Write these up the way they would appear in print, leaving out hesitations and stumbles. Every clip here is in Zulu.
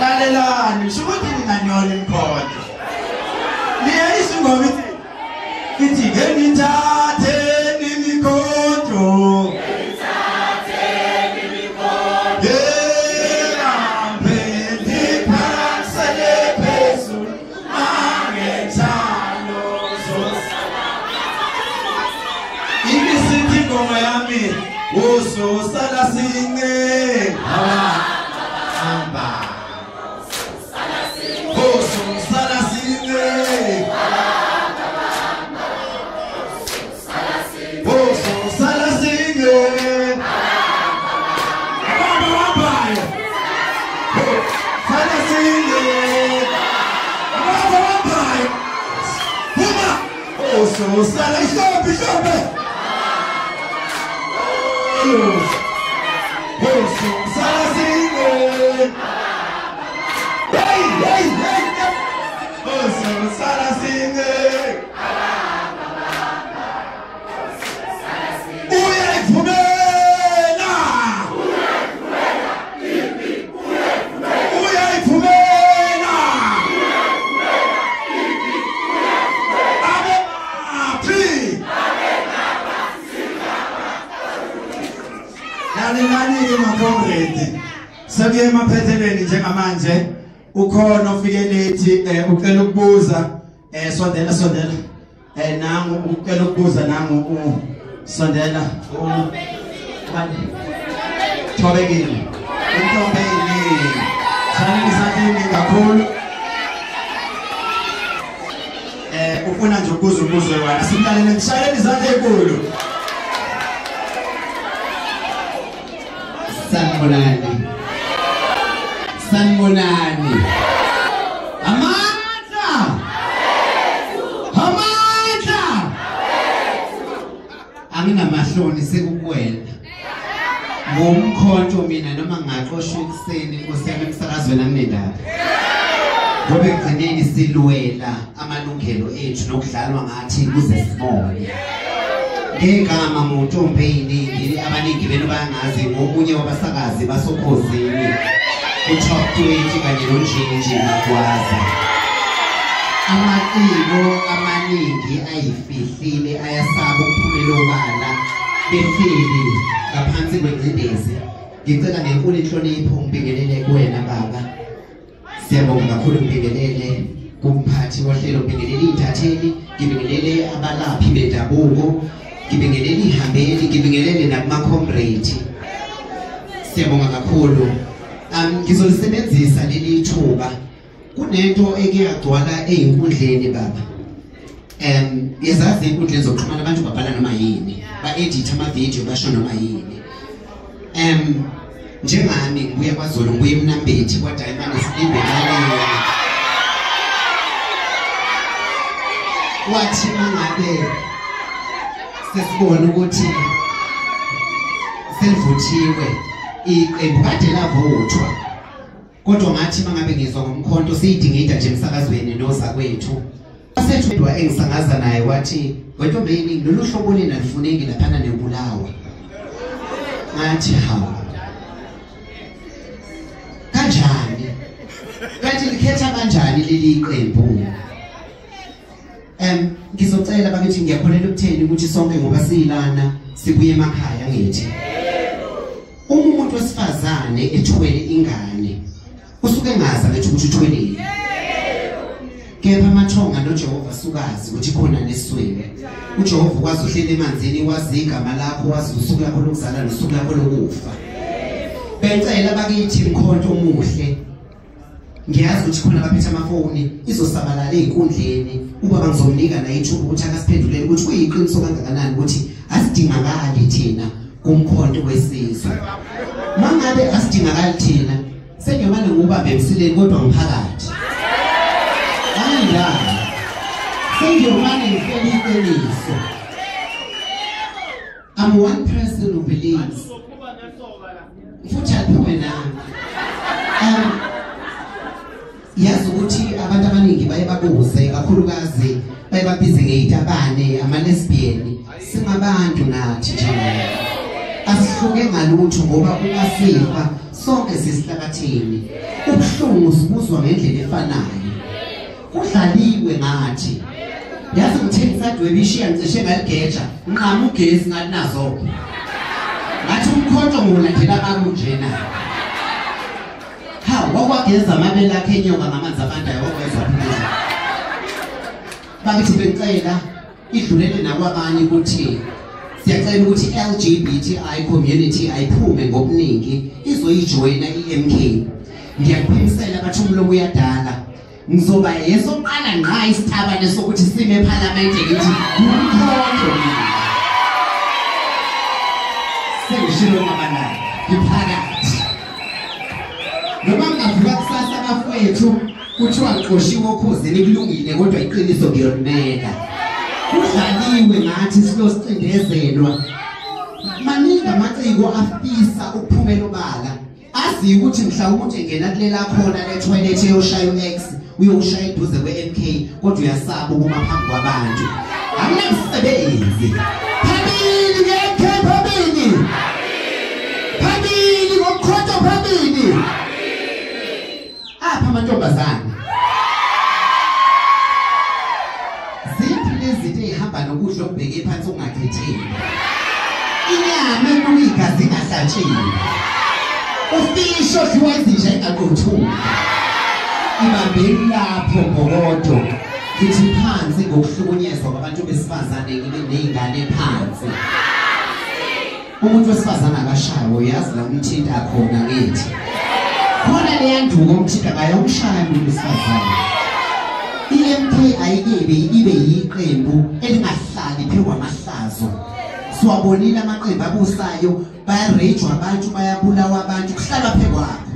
lalelani shukuthi nginganyola imkhonto liyayisho ngoba ithi ngithathe imikhonto Oso sala singe hamba Oso sala singe Oso sala singe hamba sala singe hamba Oso sala shope Oso sala singe hey Oso sala singe uyayivumela uyayivumela Lalelani makomredi Sakuye emaphethelweni njengamanje ukhona ofike lethi ucela ukubuza sondela nangu ucela ukubuza nangu sondela Ntombeyiningi Ntombeyiningi Shayela izandla kakhulu ufuna nje ukubuza umbuzo wena simlalele ngishayela izandla enkulu Sanmonani Amandla Angingamahloni sekukwena ngomkhonto mina noma ngaxoshwa ekseni nkosiyami emsakazweni amnendaba ngoba ekugcineni silwela amalungelo ethu nokudlalwa ngathi kuze sibone ngegama Ntombeyiningi abaningi benu bayangazi ngomunye wabasakazi basokhosini uTop 20 kanye noNjinji Magwaza amaciko amaningi ayifihlile ayasaba ukuphumela obala befili ngaphansi kwengcindezi ngicela ngenkulu inhlonipho ngibingelele kuwena baba siyabonga kakhulu ngibingelele kumphathi wohlelo ngibingelele ithatheli ngibingelele abalaphi bendabuko ngibingelele ihambeli ngibingelele nakumakomrade siyabonga kakhulu ngizolisebenzisa leli thuba kunento eke yagcwala einkundleni baba yazazi einkundleni zokuxhumana abantu babhala noma yini ba-edit ama-video basho noma yini njengami ngibuya kwaZulu ngibuya eMnambethi kodwa imane silibelele wathi mangabe sesibona ukuthi selivuthiwe iqembu kade lavothwa kodwa ngathi mangabe ngizwa ngomkhonto siyidingida nje emsakazweni noza kwethu asethwedwa engisangaza naye wathi Ntombeyiningi lolu hlobo lena lifuneki laphana nebulawa ngathi hawu kanjani kanti likhetha kanjani leli qembu ngizocela bakithi ngiyakholela ukutheni ukuthi sonke ngoba silana sibuye emakhaya ngithi umuntu wesifazane ethwele ingane usuke ngaza ngithi ukuthi uthweleni kepha amathonga noJehova sukazi ukuthi khona neswele uJehova ukwazi uhlela emanzini wazi igama lakho wazi usuku lakho lokuzala nosuku lakho lokufa becela bakithi umkhonto omuhle ngiyazi ukuthi khona baphethe amafoni izosabalala einkundleni ubaba ngizomnika na ithuba ukuthi akasiphendulele ukuthi kuyiqiniso kangakanani ukuthi asidingakali thina kumkhonto wesizwe mangabe asidingakali thina sengiyomane ngubambe emsileni kodwa ngiphakathi ayindaba sengiyomane ngifele iqiniso I'm one person who believes futhi aphume nami yazi ukuthi abantu abaningi baye babuze kakhulukazi baye babize ngeitabane ama lesbian singabantu nathi nje asihluke ngalutho ngoba ukasifa sonke sisihlakatheni ubuhlungu sibuzwa ngendlela efanayo kudlaliwe ngathi yazi ngithini sadwebishiya ngishe ngaligeja nqama ugesi ngalinazo ngathi umkhonto ngolandela kakunjena ha wakwageza amabele akhe enyoka ngamanzi abandayo okwezwa phela bakithi becela idlulele nakwabanye ukuthi siyacela ukuthi LGBTI community ayiphume ngobuningi izoyijoyina iMK ngiyakuphimisela bathi umlomo uyadala ngizoba yesoqala ngqa isitabane sokuthi sime eParliament ngithi umkhonto sengishilo mabanayo iphakathi noma ngavuka kusasa bafowethu kuthiwa ngiqoshiwe okhuzini kulungile kodwa iqiniso ngiyonimela kudlaliwe ngathi siyosicindezelwa maningi amaciko afisa ukuphumela obala azi ukuthi mhlawumbe engena kulela khona le toilet eyoshaya uX uyoshaya eduze kweMK kodwa uyasaba ukuma phambi kwabantu akunakusebenzi phambili ngeMK phambili ngomkhonto phambili apha amantombazane ihamba nokudla okubheke phansi okungakhetheki inyama enuyigazi ingahlatsheni ufisho odliwa izinja engaqothuki ibambeni lapho ngokodo lithi phansi ngokuhlukunyezwa kwabantu besifazane ney'ngane phansi umuntu wesifazane akashayo yazi la umthinta khona ngithi khona leya nduku omthinta ngayomshaya umuntu wesifazane iMK ayikebe ibe yiqembu elingahlali phezu kwamahlazo siwabonile amaqembu abusayo bayarejwa abantu bayabulawa abantu kuhlala phezu kwakho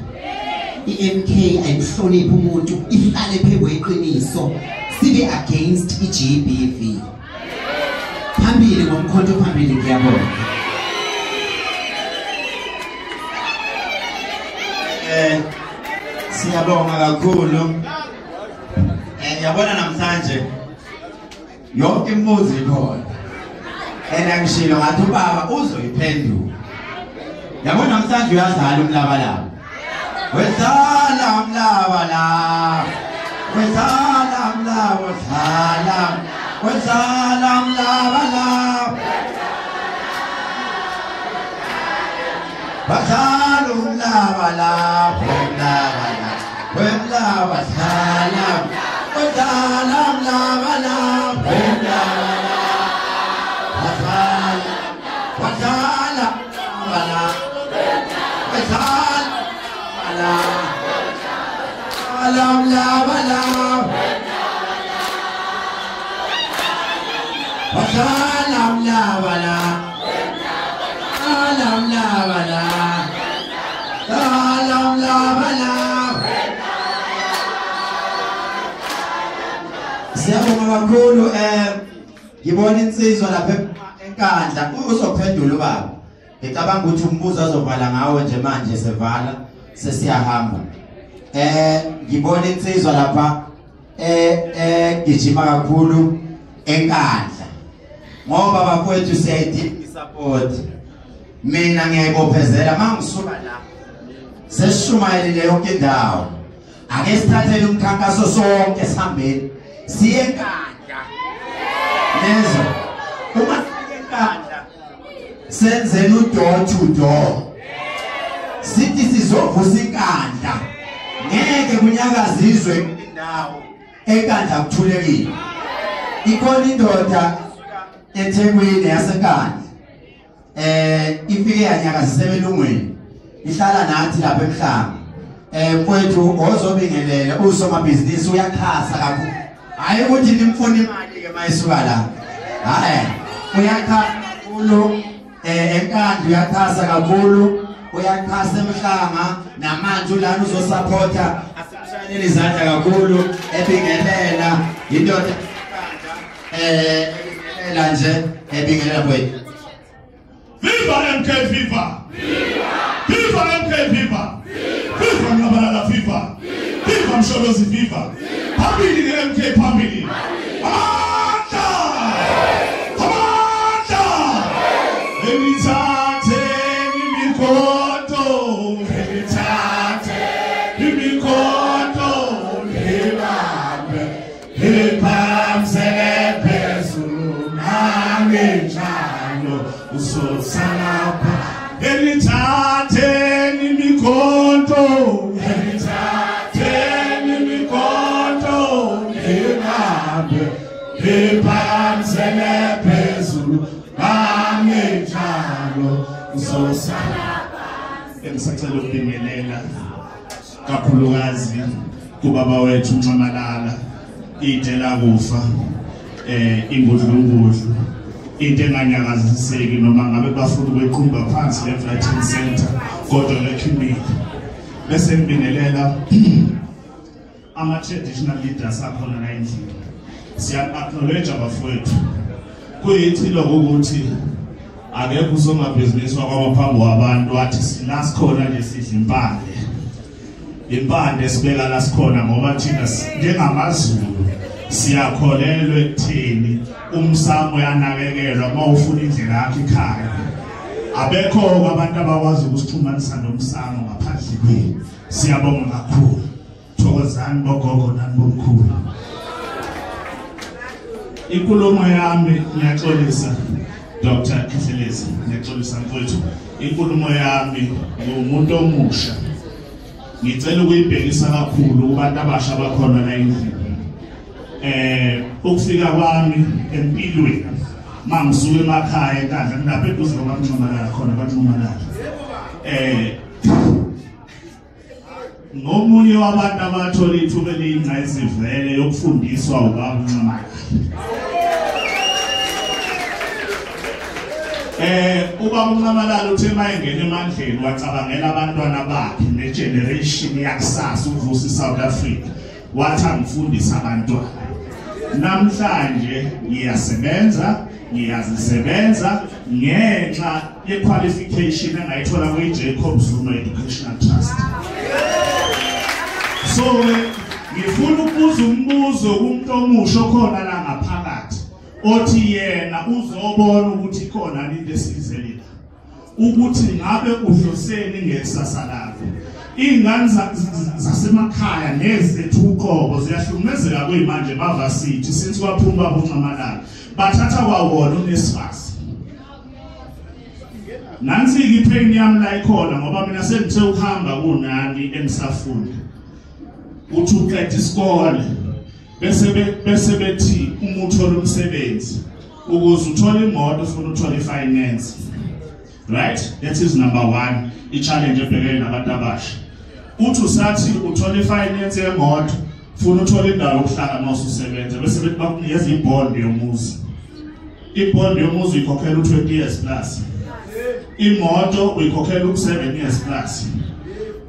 iMK ayihloniphi umuntu ihlale phezu kweqiniso sibe against iGBV phambili ngomkhonto phambili ngiyabona siyabonga kakhulu yabona namhlanje yonke imibuzo ikhona ngishilo ngathi ubaba uzoyiphendula yabona namhlanje uyazala umlabalaba wezala umlabalaba wezala umlabalaba wezala umlabalaba bazala umlabalaba wemlabalaba Wasalam la bala, wasalam bala, wasalam la bala, wasalam la bala, wasalam la bala, wasalam la bala. Siyabonga kakhulu ngibona insizwa lapha enkandla uzophendula ubaba ngicabanga ukuthi umbuzo azovala ngawo nje manje sevala sesiyahamba ngibona insizwa lapha gijima kakhulu enkandla ngoba bafowethu siyayidinga support mina ngiyayibophezela mangisuka la sesishumayelile yonke indawo ake sithathele umkhankaso sonke sihambeni siye enkandla lezo uma siye enkandla senzeni door to door sithi sizovusa inkandla ngeke kunyakazizwe indawo enkandla kuthulekile ikhona indoda eThekwini yasenkandla ifike yanyakazisa ebelungweni ihlala nathi lapha emhlanga mfowethu ozobingelela usomabhizinisi uyakhasa kakhulu hayi ukuthi nimfuna imali ke mayisuka la hayi uyakhasa kakhulu enkandla uyakhasa kakhulu uyakhasa emhlanga namanje ulana uzosupporta asimshayelele izandla kakhulu ebingelela indoda ebingelela nje ebingelela kwethu Viva MK Viva! Viva MK Viva! Viva Ngabalala Viva! Viva Msholozi Viva! Phambili MK phambili! Amandla! Amandla! Elithathe imikhonto ngithathe imikhonto ngibambe ngiphamsele phezulu nangenjalo uzosalapha ngithathe imikhonto ngithathe imikhonto ngibambe ngiphamsele phezulu nangenjalo uzosalapha. Engisacela ukubingelela kakhulukazi kubaba wethu uNcamalala idela kufa imbudlungudlu into enganyakaziseki noma ngabe bafuna ukweqhumba phansi le-Flighting Center kodwa lekhimile bese ngibingelela ama-traditional leaders akhona la endlini. Siya-acknowledge abafowethu kuyithilo ukuthi akekho usomabhizinisi wakwamaphambi wabantu wathi silasikhona nje sidla impande sibeka la sikhona ngoba thina njengamaZulu siyakholelwa ekutheni umsamo yanakekelwa uma ufuna indlela yakhe ekhaya. Abekho abantu abakwazi ukusixhumanisa nomsamo ngaphandle kwenu. Siyabonga kakhulu. Thokozani bogogo nani bomkhulu. Inkulumo yami ngiyaxolisa Dr. Kihlelezi, ngiyaxolisa mfowethu. Inkulumo yami ngumuntu omusha. Ngicela ukuyibhekisa kakhulu kubantu abasha abakhona la endlini. Ukufika kwami empilweni mangisuka emakhaya enkandla ngilapha eduze kwaMncamalala khona kwaNcamalala. Ngomunye wabantu abathola ithuba eliyingqayizivele yokufundiswa ubaba uNcamalala. Ubaba uNcamalala uthe mayengena emandleni wacabangela abantwana bakhe negeneration yakusasa uvusa iSouth Africa wathi angifundisa abantwana. Namhlanje ngiyasebenza ngiyazisebenza ngenxa yequalification engayithola kwi-Jacob Zuma Educational Trust. So ngifuna ukubuza umbuzo kumuntu omusha okhona la ngaphakathi othi yena uzobona ukuthi khona into esizelile ukuthi ngabe uhloseni ngesasa lakho. Ingane zasemakhaya nezethu uqobo ziyahlukumezeka kuyimanje bavasithi since kwaphuma uNcamalala bathatha kwawona uNesifasi. Nansi ipain yami la ikhona ngoba mina sengithe ukuhamba kunani engisafunda. Uthi uqeda isikole bese bethi uma uthola umsebenzi ukuze uthole imoto ufuna uthola ifinance. Right? That is number 1 i-challenge ebhekene nabantu abasha. Uthi usathi uthola ifinance yemoto ufuna uthola indawo yokuhlala uma ususebenza bese bethi bakunikeza ibond yomuzi. Ibond yomuzi uyikhokhela u20 years plus. Imoto uyikhokhela u7 years plus.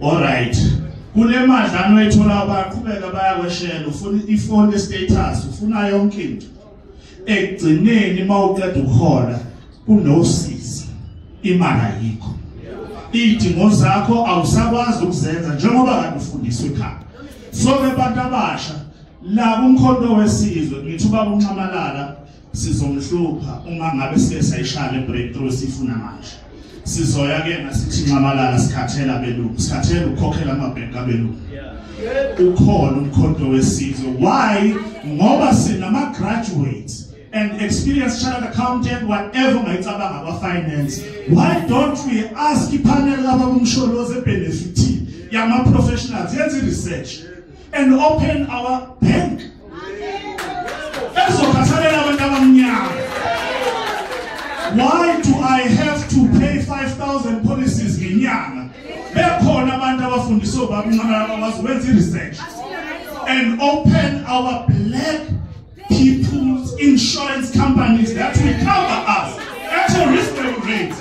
All right. Kule madlana oyithola abaqhubeka bayakweshela ufuna ifone status ufuna yonke into. Ekugcineni mawuqeda ukuhola kunosizi. Imali ayikho. Idingo zakho awusakwazi ukuzenza njengoba kade ufundiswe ekhaya. So bebantu abasha la UMkhonto Wesizwe ngithi ubaba uNcamalala sizomhlupha uma ngabe sike sayishaya breakthrough sifuna manje. Sizoya ke nasithi Ncamalala sikhathela belungu sikhathela ukukhokhela amabhenki abelungu. Ukhona UMkhonto Wesizwe. Why? Ngoba sinama graduates and experienced chartered accountant, whatever might about finance. Why don't we ask the panel about benefit, young professionals, get research, and open our bank? Why do I have to pay 5,000 policies in Yang? Research and open our black people's insurance companies that will cover us at a reasonable rate.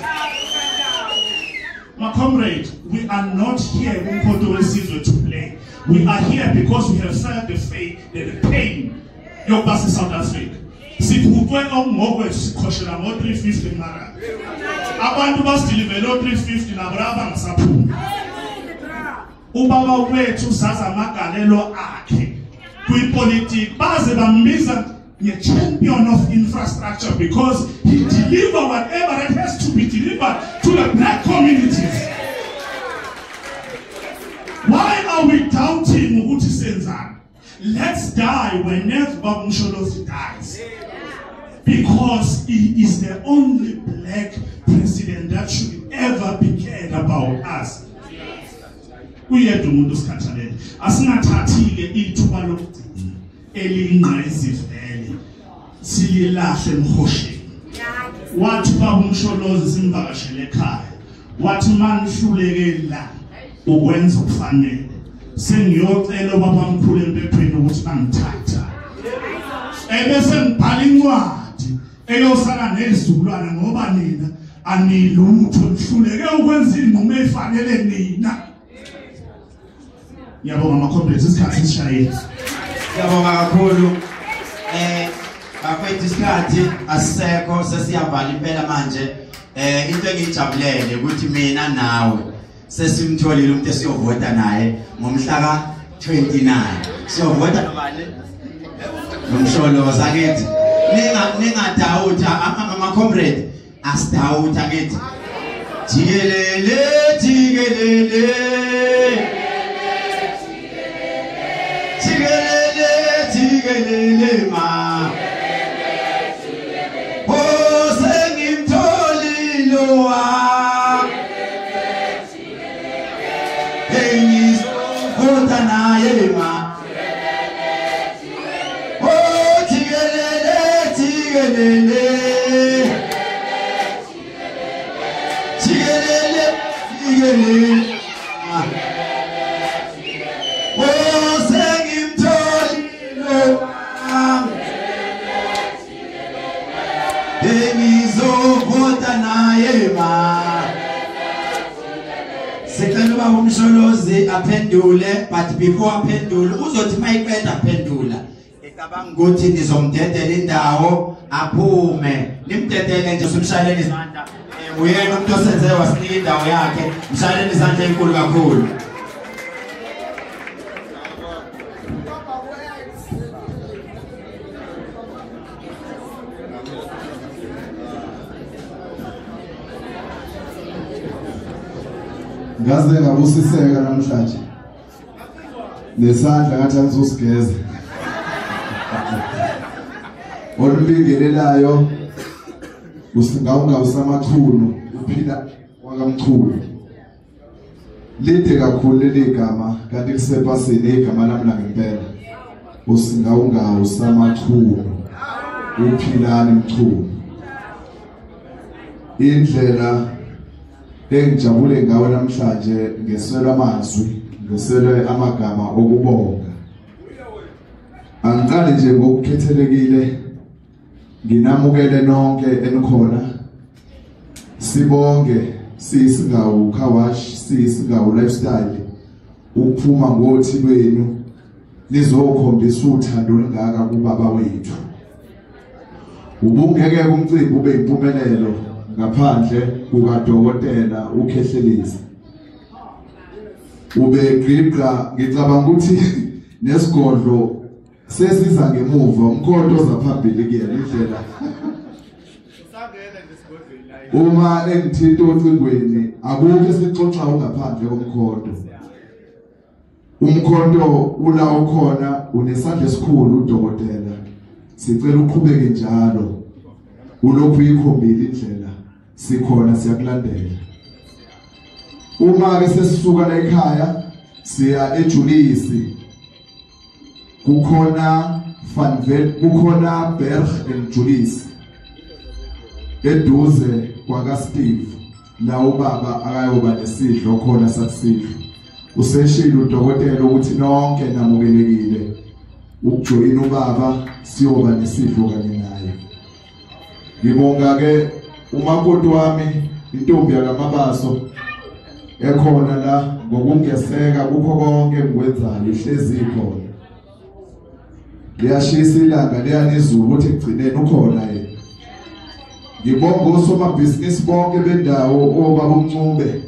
My comrade, we are not here UMkhonto Wesizwe to play. We are here because we have felt the pain your bus in South Africa. Siphuthwe ngokwe sikhoshela ngo 350 mara. Abantu basideliver lo 350 nabraba ngasaphuma. Ubaba wethu saza amagalelo akhe kwipolitiki baze bambiza champion of infrastructure because he delivered whatever it has to be delivered to the black communities. Kuthi ukuthi senzani. Let's die whenever Baba Msholozi dies. Because he is the only black president that should ever be cared about us. Uyedwa umuntu sikhathalele. Asingathathile ithuba lokugcina eliyinqa izivele. Sililahle emhosheni. Wathi Baba Msholozi simvakashele ekhaya. Wathi manihluleke la ukwenza okufanele. Sengiyocela baba mkhulu empepheni ukuthi bangithatha. Ebese ngibhala incwadi eyosala nezizukulwana ngoba nina anilutho nihluleke ukwenza inqumo efanele nina. Ngiyabonga ama-complex isikhathi sishayile. Ngiyabonga kakhulu. Afethu isikhathi asisekho sesiyavala impela manje. Into engijabulele ukuthi mina nawe sesimtholile umuntu esiyovota naye ngomhla ka-29. Siyovota nobani? Nomsholozi akithi. Ningadawutha ama-comrade asidawutha akithi. Jikelele jikelele. Jikelele jikelele ma. Oh sengimtholile wa. Vota naye ma. Oh jikelele jikelele. Jikelele jikelele. Oh sengimtholile wa. Engizovota naye ma. Secela Baba Msholozi aphendule, but before aphendule uzothi mayiqeda aphendula ecabanga ukuthi nizomdedela indawo aphume. Nimdedele nje simshayeleni izandla. Uyena umuntu osenze wasinika indawo yakhe. Mshayeleni izandla enkulu kakhulu. Ngaze ngabusiseka namhlanje. Nesandla ngathi angizosigeza. Olubingelelayo usingawunga usamachunu uphila wakamchulu. Lide kakhulu leligama kanti kusepasini igama lami ngempela. Usingawunga usamachunu uphilani mchulu. Indlela engijabule ngawe namhlanje ngeswela amazwi, ngeswele amagama okubonga. Angiqali nje ngokukhethelekile nginamukele nonke enikhona. Sibonge siyisingawu Khawash, siyisingawu lifestyle. Ukuphuma ngothi lwenu nizokhombisa uthando olungaka kubaba wethu. Ubungeke umcimbi ube impumelelo ngaphandle kukadokotela ukhehlelezi. Ube gripka ngicabanga ukuthi nesigodlo sesiza ngemuva umkhonto zaphambili kuyena indlela. Uma engithinta ocingweni akukho esixoxa ungaphandle komkhonto. Umkhonto ulawo khona unesandla esikhulu udokotela. Sicela uqhubeke njalo. Ulokhu ikhombile indlela. Sikhona siyakulandela. Uma ke sesisuka la ekhaya siya eJulisi. Kukhona Vanvel, kukhona Berg eJulisi. Eduze kwa Steve la ubaba akayoba nesidlo khona sakusidlo. Useshilo udokotela ukuthi nonke namukelekile. Ukujoyina ubaba siyoba nesidlo kanye naye. Ngibonga ke umakoti wami intombi yakamabaso ekhona la ngokungeseka kukho konke ngikwenzayo ihlezi ikhona. Liyashisa ilanga liyanizulu ukuthi egcineni ukhona yena. Ngibonga osomabhizinisi bonke bendawo obaba uMncube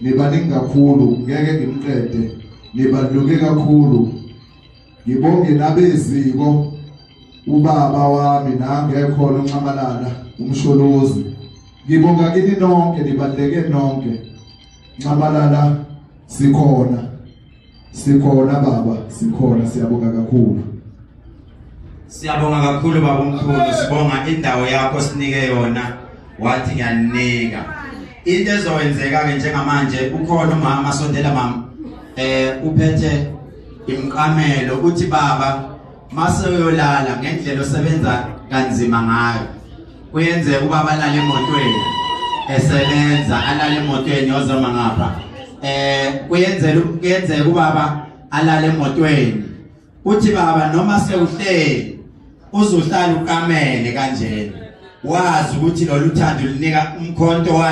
nibaningi kakhulu ngeke ngimqede nibaluke kakhulu. Ngibonge nabeziko ubaba wami nangekhona uNcamalala uMsholozi. Ngibonga kini nonke nibaleke nonke. Ncamalala sikhona Sikhona baba, sikhona, siyabonga kakhulu. Siyabonga kakhulu baba omkhulu, sibonga indawo yakho sinike yona wathi ngiyanika. Into ezowenzeka ke njengamanje ukhona umama sondela mama uphethe imqamelo uthi baba mase uyolala ngendlela osebenza kanzima ngayo. Kuyenzeka ubaba alale emotweni esebenza alale emotweni yozoma ngapha. Kuyenzeka ubaba alale emotweni. Uthi baba noma sewuhleli uzohlala ukamele kanjena. Wazi ukuthi lo luthando lunika umkhonto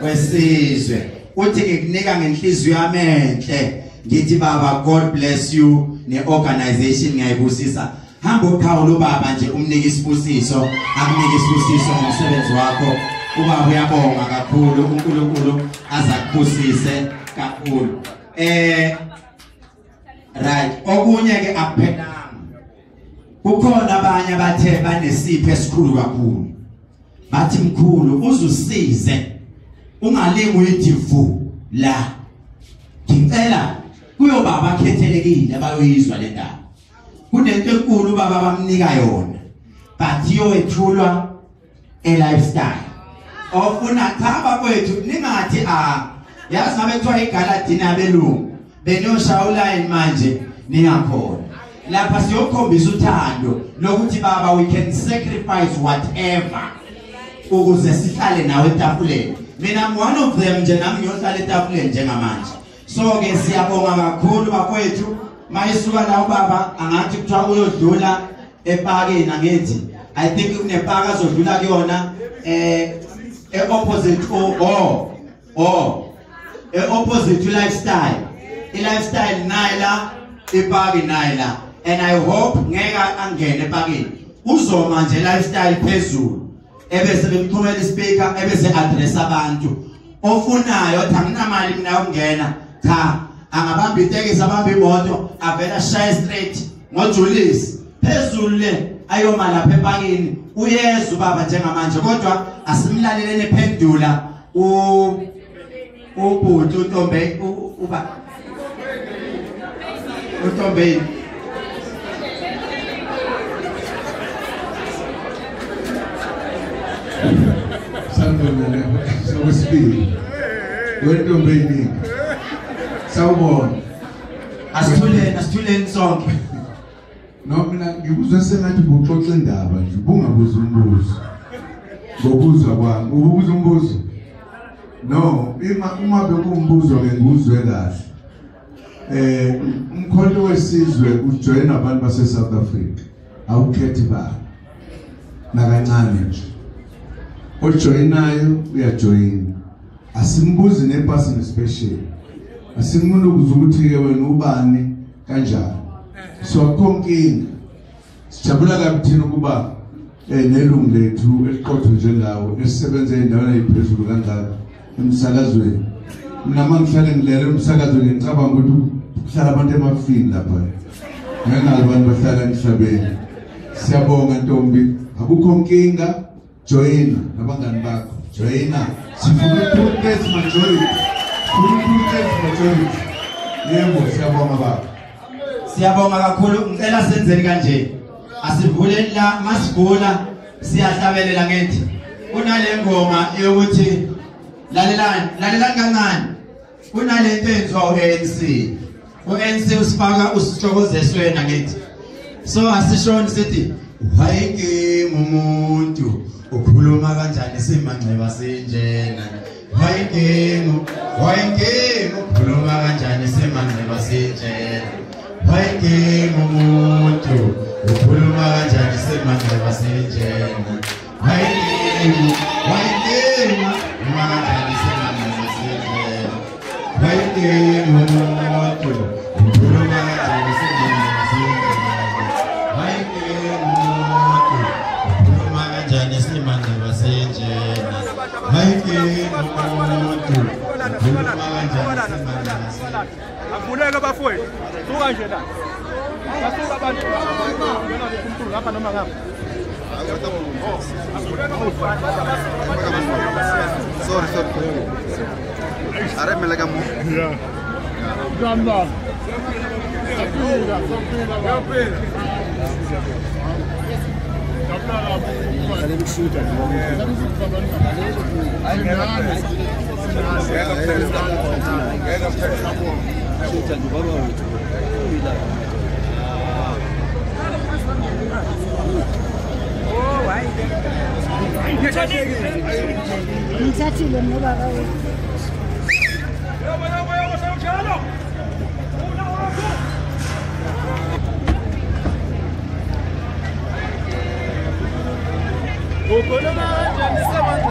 wesizwe. Uthi ngikunika ngenhliziyo yami enhle. Ngithi baba God bless you ne-organization ngiyayibusisa. Hamba uqhawula baba nje umnika isibusiso, akunike isibusiso ngomsebenzi wakho. Ubaba uyabonga kakhulu uNkulunkulu azakubusise kakhulu. Right, okunye ke akuphelanga. Kukhona abanye abathe banesipho esikhulu kakhulu. Bathi mkhulu uzusize ungalingi uyidivu la. Ngicela kuyo baba khethelekile abayoyizwa le ndaba. Kunento enkulu baba bamnika yona. But yo ethulwa lifestyle. Ofuna thaba kwethu ningathi yazi ngabe kuthiwa igaladini abelungu benoshawula manje ningakhona. Lapha siyokhombisa uthando lokuthi baba we can sacrifice whatever ukuze sihlale nawe etafuleni. Mina I'm one of them nje nami ngiyohlala etafuleni njengamanje. So ke siyabonga kakhulu bakwethu mayisuka la ubaba angathi kuthiwa uyodlula epakeni angithi I think kunepaka azodlula kuyona opposite opposite to lifestyle. Lifestyle naila ipaki naila. And I hope ngeka angene epakeni. Uzoma nje lifestyle phezulu. Ebese bemthumela ispeaker ebese address abantu. Ofunayo athi anginamali mina ukungena. Cha, angabamba itekisi abamba imoto avela shaya straight ngojulisi. Phezulu le ayoma lapha epakeni. Uyeza ubaba njengamanje kodwa asimlalelene pendula ubhuti uNtombeyiningi uba uNtombeyiningi sanibonga sokwesibili weNtombeyiningi sawubona asithuleni sonke. No mina ngikuzwe sengathi buxoxa indaba nje bungabuza umbuzo ngokuzwa kwami ubuza umbuzo no uma bekumbuzo ke nguzwe kahle umkhonto wesizwe ujoin abantu base South Africa awukhethi ba nakancane nje ojoinayo uyajoin asimbuzi nepersonal special asimunu ukuzukuthi ke wena ubani kanjani. So konkinga sijabula kabuthina ukuba nelungu lethu eliqotho njengawo esisebenza endaweni eziphezulu kangaka emsakazweni. Mina mangihlale ngilele emsakazweni ngicabanga ukuthi kuhlala abantu emafini lapha. Ngeke abantu bahlala emhlabeni. Siyabonga Ntombi, akukho nkinga, joina nabangani bakho. Joina. Sifuna two-thirds majority. Yebo siyabonga baba. Siyabonga kakhulu ngicela senzeni kanje. Asivuleni la masivula siyahlabelela ngethi. Kunale ngoma yokuthi lalelani kancane. Kunalento enziwa uANC. uANC usifaka usithokozeswena ngethi. So asishoni sithi wayeke umuntu ukhuluma kanjani simanxeba sinjena. Wayeke ukhuluma kanjani simanxeba sinjena. Wayeke umuntu ukhuluma kanjani simanxeba sinjena. Wayeke ukhuluma kanjani simanxeba sinjena. Wayeke umuntu ukhuluma kanjani simanxeba sinjena. Wayeke umuntu ukhuluma kanjani simanxeba sinjena. Wayeke umuntu ukhuluma kanjani simanxeba sinjena. Afuneka bafowethu suka nje la basuka abantu ngena kumkhulu ngapha noma ngapha sorry Are me like a mo. Yeah. Done that. Ukhona manje